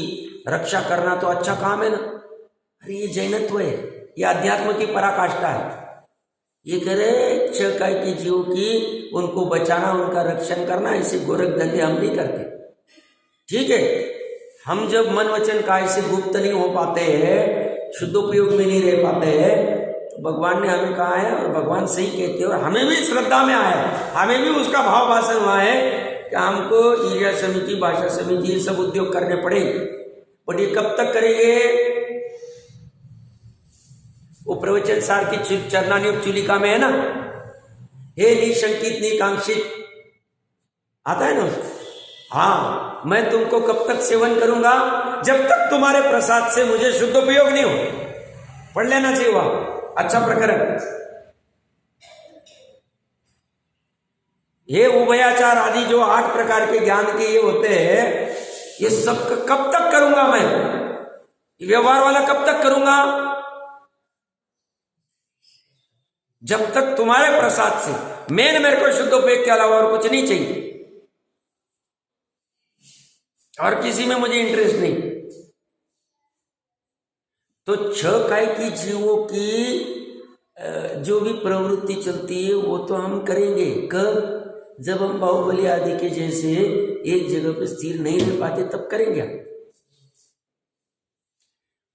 रक्षा करना तो अच्छा काम है ना। अरे ये जैनत्व है, ये अध्यात्म की पराकाष्ठा है। ये करे छौकाई के जीवों की उनको बचाना, उनका रक्षण करना, ऐसे गोरख धंधे हम नहीं करते। ठीक है, हम जब मन वचन काय से गुप्त नहीं हो पाते हैं, शुद्ध उपयोग में नहीं रह पाते हैं, भगवान ने हमें कहा है, और भगवान सही कहते हैं, और हमें भी श्रद्धा में आया है, हमें भी उसका भाव भाषण हुआ है कि हमको ईर्ष्या समिति, भाषा समिति, ये सब उद्योग करने पड़ेंगे। और ये कब तक करेंगे? वो प्रवचन सार की चरणानुग चुलिका में है ना, हे निशंकित निकांक्षित, आता है ना। हाँ, मैं तुमको कब तक सेवन करूंगा? जब तक तुम्हारे प्रसाद से मुझे शुद्ध उपयोग नहीं हो। पढ़ लेना चाहिए वहां, अच्छा प्रकरण। ये उभयाचार आदि जो 8 प्रकार के ज्ञान के ये होते हैं, ये सब कब तक करूंगा मैं? व्यवहार वाला कब तक करूंगा? जब तक तुम्हारे प्रसाद से मेरे को शुद्धोपयोग के अलावा और कुछ नहीं चाहिए, और किसी में मुझे इंटरेस्ट नहीं। तो छह काय की जीवों की जो भी प्रवृत्ति चलती है वो तो हम करेंगे। कब? जब हम बाहुबली आदि के जैसे एक जगह पर स्थिर नहीं रह पाते तब करेंगे।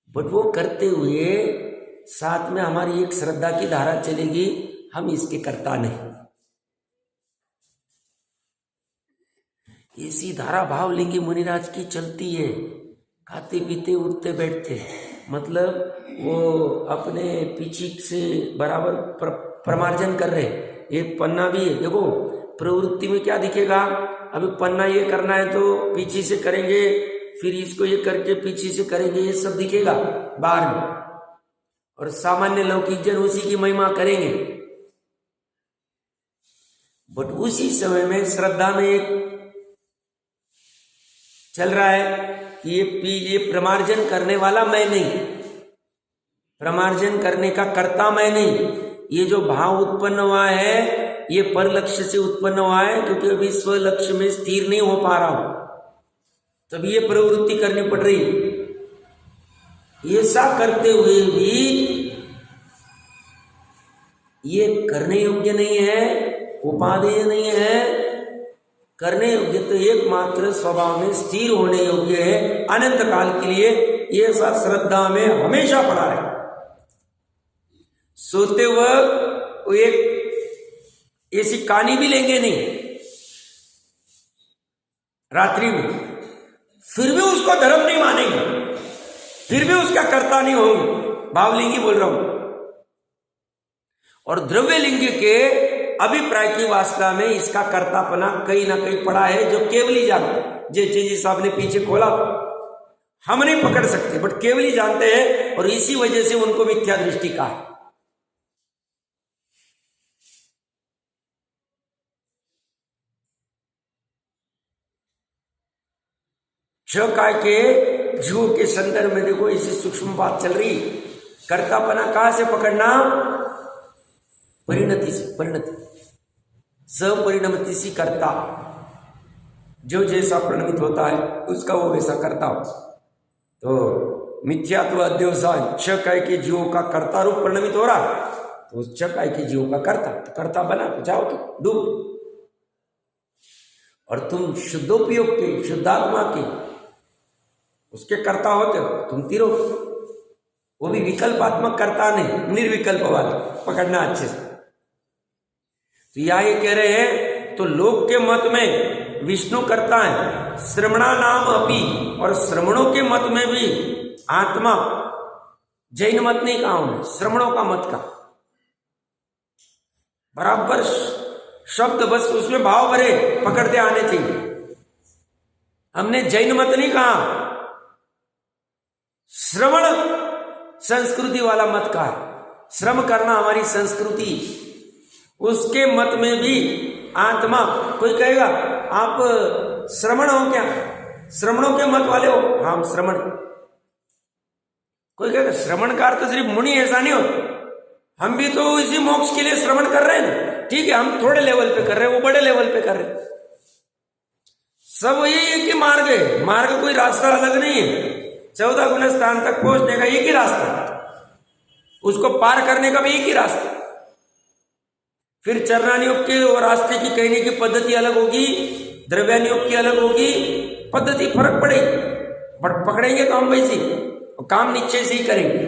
बट वो करते हुए साथ में हमारी एक श्रद्धा की धारा चलेगी, हम इसके कर्ता नहीं। ऐसी धारा भावलिंगी मुनिराज की चलती है। खाते पीते उठते बैठते, मतलब वो अपने पीछे से बराबर प्रमार्जन कर रहे। एक पन्ना भी है, देखो प्रवृत्ति में क्या दिखेगा। अभी पन्ना ये करना है तो पीछे से करेंगे, फिर इसको ये करके पीछे से करेंगे, ये सब दिखेगा बाहर में। और सामान्य लौकिक जन उसी की महिमा करेंगे। बट उसी समय में श्रद्धा में एक चल रहा है कि ये प्रमार्जन करने वाला मैं नहीं, प्रमार्जन करने का कर्ता मैं नहीं। ये जो भाव उत्पन्न हुआ है ये पर लक्ष्य से उत्पन्न हुआ है, क्योंकि अभी स्व लक्ष्य में स्थिर नहीं हो पा रहा हूं, तभी ये प्रवृत्ति करनी पड़ रही। ऐसा करते हुए भी ये करने योग्य नहीं है, उपादेय नहीं है। करने योग्य तो एकमात्र स्वभाव में स्थिर होने योग्य है अनंत काल के लिए। ये सब श्रद्धा में हमेशा पड़ा रहे। सोते वक्त एक ऐसी कहानी भी लेंगे नहीं रात्रि में, फिर भी उसको धर्म नहीं मानेंगे, फिर भी उसका कर्ता नहीं होंगे। भावलिंगी बोल रहा हूं। और द्रव्यलिंगी के अभिप्राय की वासना में इसका कर्तापना कहीं ना कहीं पड़ा है, जो केवल ही जानते। जैसे साहब ने पीछे खोला, हम नहीं पकड़ सकते, बट केवल ही जानते हैं, और इसी वजह से उनको मिथ्या दृष्टि का है। छह काय के जीवों के संदर्भ में देखो, इसी सूक्ष्म बात चल रही। कर्तापना कहां से पकड़ना? परिणति से। परिणति सपरिणमति सी कर्ता, जो जैसा परिणमित होता है उसका वो वैसा कर्ता हो। तो मिथ्यात्व अध्यवसाय छह काय के जीवों का कर्ता रूप परिणमित हो रहा, तो उस छह काय के जीवों का कर्ता, तो कर्ता बना तो जाओ तो डूब। और तुम शुद्धोपयोग के, शुद्धात्मा के उसके कर्ता होते हो, तुम तीरो। वो भी विकल्पात्मक कर्ता नहीं, निर्विकल्प वाला पकड़ना अच्छे से। तो यह ये कह रहे हैं, तो लोक के मत में विष्णु कर्ता है, श्रमणा नाम अपी, और श्रमणों के मत में भी आत्मा। जैन मत नहीं कहा उन्हें, श्रमणों का मत का बराबर शब्द, बस उसमें भाव भरे पकड़ते आने चाहिए। हमने जैन मत नहीं कहा, श्रवण संस्कृति वाला मत का है। श्रम करना हमारी संस्कृति, उसके मत में भी आत्मा। कोई कहेगा आप श्रमण हो क्या? श्रमणों के मत वाले हो? हाँ, श्रमण। कोई कहेगा श्रवण का अर्थ सिर्फ मुनि, ऐसा नहीं हो। हम भी तो इसी मोक्ष के लिए श्रवण कर रहे हैं ना। ठीक है, हम थोड़े लेवल पे कर रहे हैं, वो बड़े लेवल पे कर रहे हैं। सब यही एक ही मार्ग है, मार्ग कोई रास्ता अलग नहीं है। 14 गुण स्थान तक पहुंचने का एक ही रास्ता, उसको पार करने का भी एक ही रास्ता। फिर चरणानुयोग के और रास्ते की कहने की पद्धति अलग होगी, द्रव्यानुयोग की अलग होगी, पद्धति फर्क पड़ेगी। बट पकड़ेंगे तो हम वैसी, काम निश्चय से ही करेंगे।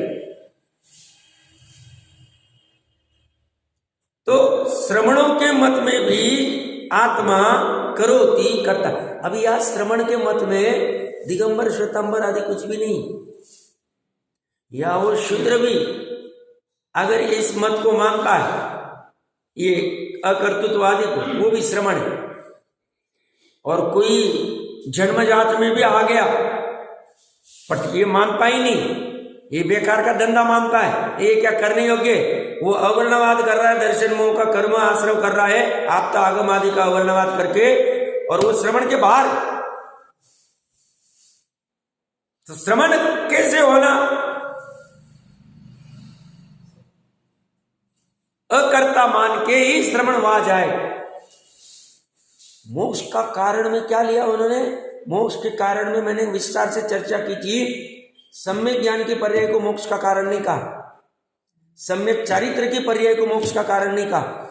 तो श्रवणों के मत में भी आत्मा करोति करता। अभी यह श्रवण के मत में दिगंबर श्वेतांबर आदि कुछ भी नहीं, या वो शूद्र भी अगर इस मत को मानता है, ये अकर्तृत्ववादी को, वो भी श्रवण है। और कोई जन्मजात में भी आ गया, बट ये मानता ही नहीं, ये बेकार का धंधा मानता है, ये क्या करने योग्य। वो अवर्णवाद कर रहा है, दर्शन मोह का कर्म आश्रव कर रहा है, आपता आगम आदि का अवर्णवाद करके, और वो श्रवण के बाहर। तो श्रवण कैसे होना? अकर्ता मान के ही श्रवण वहां जाए। मोक्ष का कारण में क्या लिया उन्होंने? मोक्ष के कारण में मैंने विस्तार से चर्चा की थी। सम्यक ज्ञान के पर्याय को मोक्ष का कारण नहीं कहा, सम्यक चारित्र के पर्याय को मोक्ष का कारण नहीं कहा।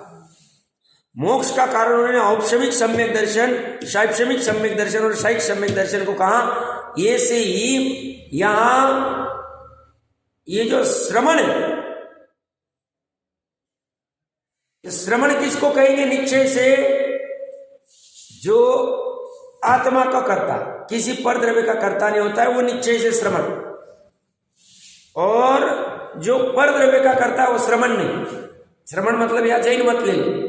मोक्ष का कारण उन्होंने औपशमिक सम्यक दर्शन, शैक्षणिक सम्यक दर्शन और शैक सम्यक दर्शन को कहा। ये से ही यहां ये जो श्रवण है, श्रवण किसको कहेंगे? निश्चय से जो आत्मा का कर्ता, किसी पर द्रव्य का कर्ता नहीं होता है, वो निश्चय से श्रवण। और जो पर द्रव्य का कर्ता है वो श्रवण नहीं। श्रवण मतलब या जैन मत ले लो।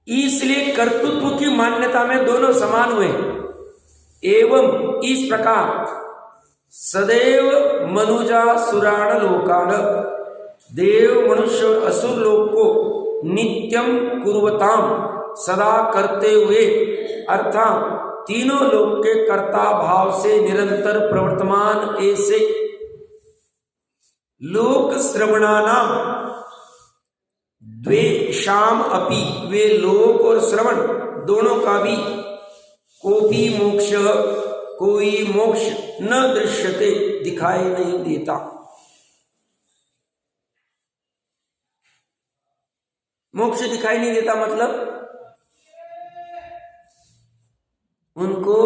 इसलिए कर्तृत्व की मान्यता में दोनों समान हुए। एवं इस प्रकार सदैव मनुजा सुराण लोकान, देव मनुष्य और असुर लोक को नित्यम कुर्वताम, सदा करते हुए, अर्थात तीनों लोक के कर्ता भाव से निरंतर प्रवर्तमान ऐसे लोक श्रवणानाम द्वेषाम अपि, वे लोक और श्रवण दोनों का भी कोई मोक्ष न दृश्यते, दिखाई नहीं देता। मोक्ष दिखाई नहीं देता मतलब उनको,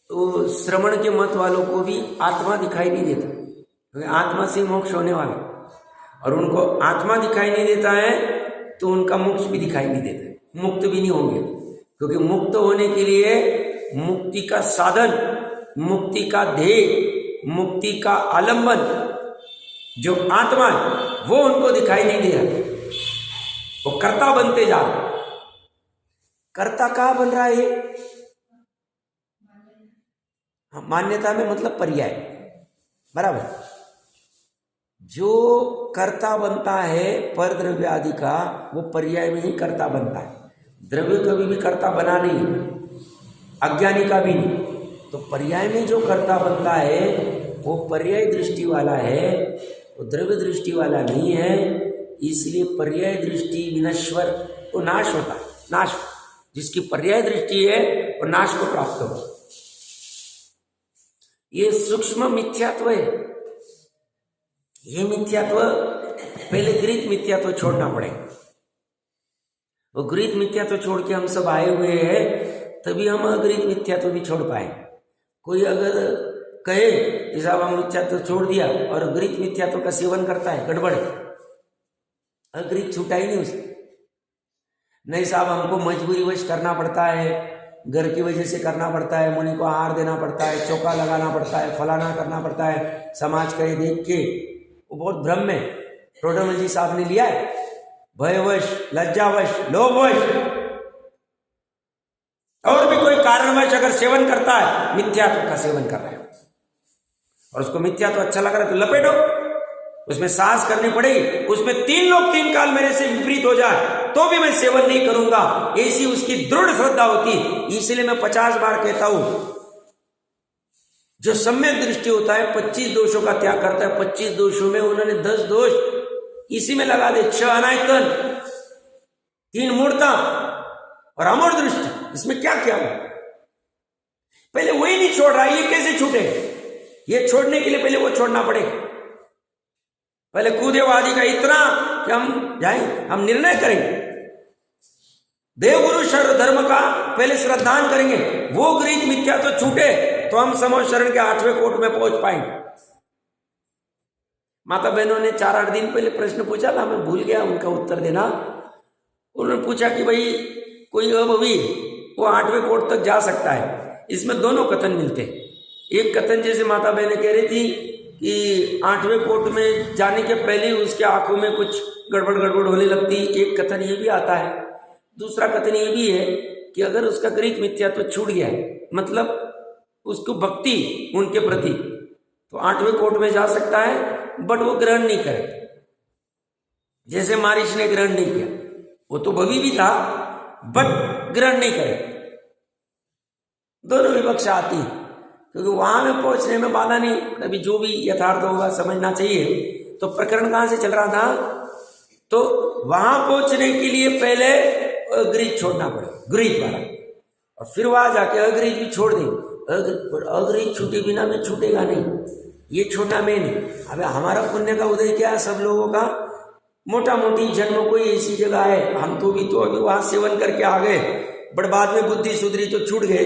तो श्रवण के मत वालों को भी आत्मा दिखाई नहीं देता, क्योंकि आत्मा से मोक्ष होने वाला, और उनको आत्मा दिखाई नहीं देता है तो उनका मोक्ष भी दिखाई नहीं देता है, मुक्त भी नहीं होंगे। क्योंकि मुक्त होने के लिए मुक्ति का साधन, मुक्ति का ध्येय, मुक्ति का आलंबन जो आत्मा है वो उनको दिखाई नहीं दे रहा, वो कर्ता बनते जा रहे। कर्ता कहाँ बन रहा है ये? मान्यता में मतलब पर्याय, बराबर। जो कर्ता बनता है पर द्रव्य आदि का, वो पर्याय में ही कर्ता बनता है। द्रव्य कभी भी कर्ता बना नहीं, अज्ञानी का भी नहीं। तो पर्याय में जो कर्ता बनता है वो पर्याय दृष्टि वाला है, वो द्रव्य दृष्टि वाला नहीं है। इसलिए पर्याय दृष्टि विनश्वर, वो नाश होता है। नाश, जिसकी पर्याय दृष्टि है वो नाश को प्राप्त हो। ये सूक्ष्म मिथ्यात्व है। ये मिथ्यात्व, पहले गृहीत मिथ्यात्व छोड़ना पड़ेगा। वो गृहीत मिथ्यात्व छोड़ के हम सब आए हुए हैं, तभी हम अगृहीत मिथ्यात्व भी छोड़ पाए। कोई अगर कहे कि साहब हम मिथ्यात्व छोड़ दिया और गृहीत मिथ्यात्व का सेवन करता है, गड़बड़ है। अगृहीत छूटा ही नहीं उसे। नहीं साहब हमको मजबूरीवश करना पड़ता है, घर की वजह से करना पड़ता है, मुनि को आहार देना पड़ता है, चौका लगाना पड़ता है, फलाना करना पड़ता है, समाज का ये देख के वो बहुत भ्रम में। टोडरमल जी साहब ने लिया है, भयवश, लज्जावश, लोभवश और भी कोई कारणवश अगर सेवन करता है, मिथ्यात्व का सेवन कर रहा है और उसको मिथ्यात्व अच्छा लग रहा है तो लपेटो, उसमें साहस करनी पड़ेगी। उसमें 3 लोग 3 काल मेरे से विपरीत हो जाए तो भी मैं सेवन नहीं करूंगा, ऐसी उसकी दृढ़ श्रद्धा होती। इसलिए मैं 50 बार कहता हूं, जो सम्यक दृष्टि होता है 25 दोषों का त्याग करता है। 25 दोषों में उन्होंने 10 दोष इसी में लगा दे। 6 अनायतन, 3 मूर्ता और अमर दृष्टि, इसमें क्या क्या हो? पहले वही नहीं छोड़ रहा, ये कैसे छूटे? ये छोड़ने के लिए पहले वो छोड़ना पड़ेगा। पहले कूदेवादी का इतना कि हम जाएं, हम निर्णय करेंगे, देवगुरु शरण धर्म का पहले श्रद्धान करेंगे, वो गृहीत मिथ्या तो छूटे तो हम समोह शरण के 8वें कोट में पहुंच पाएंगे। माता बहनों ने 4-8 दिन पहले प्रश्न पूछा था, मैं भूल गया उनका उत्तर देना। उन्होंने पूछा कि भाई कोई अभवी वो 8वें कोट तक जा सकता है? इसमें दोनों कथन मिलते हैं। एक कथन जैसे माता बहनें कह रही थी कि 8वें कोट में जाने के पहले उसके आंखों में कुछ गड़बड़ होने लगती, एक कथन ये भी आता है। दूसरा कथन ये भी है कि अगर उसका गृहीत मिथ्या तो छूट गया है, मतलब उसको भक्ति उनके प्रति, तो 8वें कोट में जा सकता है, बट वो ग्रहण नहीं करे। जैसे महर्षि ने ग्रहण नहीं किया, वो तो भवी भी था, बट ग्रहण नहीं करे। दोनों विवक्षा आती है, क्योंकि वहां में पहुंचने में बाधा नहीं। अभी जो भी यथार्थ होगा समझना चाहिए। तो प्रकरण कहां से चल रहा था? तो वहां पहुंचने के लिए पहले अगृहित छोड़ना पड़े, गृहित वाला, और फिर वहां जाके अगृहित भी छोड़ देंगे। अगृहित छूटे बिना में छूटेगा नहीं, ये छोड़ना मेन है। अब हमारा पुण्य का उदय क्या है? सब लोगों का मोटा मोटी जन्म कोई ऐसी जगह है, हम तो भी तो अभी वहां सेवन करके आ गए, बट बाद में बुद्धि सुधरी तो छूट गए।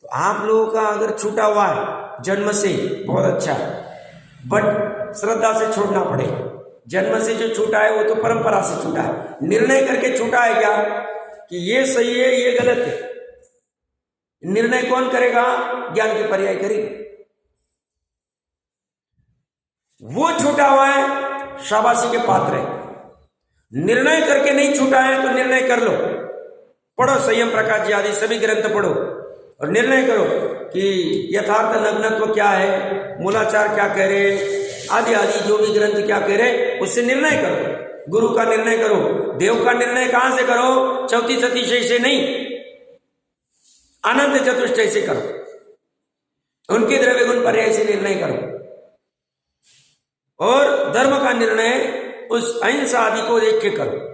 तो आप लोगों का अगर छूटा हुआ है जन्म से, बहुत अच्छा, बट श्रद्धा से छोड़ना पड़े। जन्म से जो छूटा है वो तो परंपरा से छूटा है। निर्णय करके छूटा है क्या कि ये सही है ये गलत है? निर्णय कौन करेगा? ज्ञान की पर्याय करेगी। वो छूटा हुआ है, शाबाशी के पात्र है। निर्णय करके नहीं छूटा है तो निर्णय कर लो, पढ़ो संयम प्रकाश जी आदि सभी ग्रंथ पढ़ो और निर्णय करो कि यथार्थ नग्नत्व क्या है, मूलाचार क्या कह रहे, आदि आदि जो भी ग्रंथ क्या कह रहे, उससे निर्णय करो। गुरु का निर्णय करो। देव का निर्णय कहां से करो? चौथी सतीशय से नहीं, अनंत चतुष्टय से करो। उनके द्रव्य गुण पर्याय से निर्णय करो। और धर्म का निर्णय उस अहिंसा आदि को देख के करो।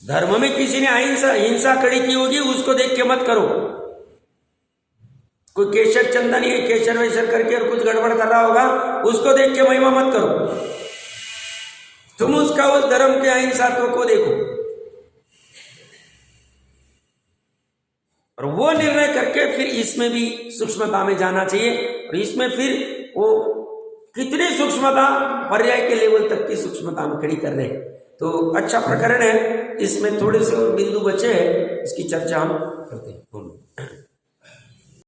धर्म में किसी ने हिंसा खड़ी की होगी, उसको देख के मत करो। कोई केशर चंदन ये केशर वेशर करके और कुछ गड़बड़ कर रहा होगा, उसको देख के महिमा मत करो। तुम उसका उस धर्म के अहिंसात्व को देखो और वो निर्णय करके फिर इसमें भी सूक्ष्मता में जाना चाहिए। और इसमें फिर वो कितनी सूक्ष्मता, पर्याय के लेवल तक की सूक्ष्मता में खड़ी कर रहे हैं। तो अच्छा प्रकरण है। इसमें थोड़े से और बिंदु बचे हैं, इसकी चर्चा हम करते हैं।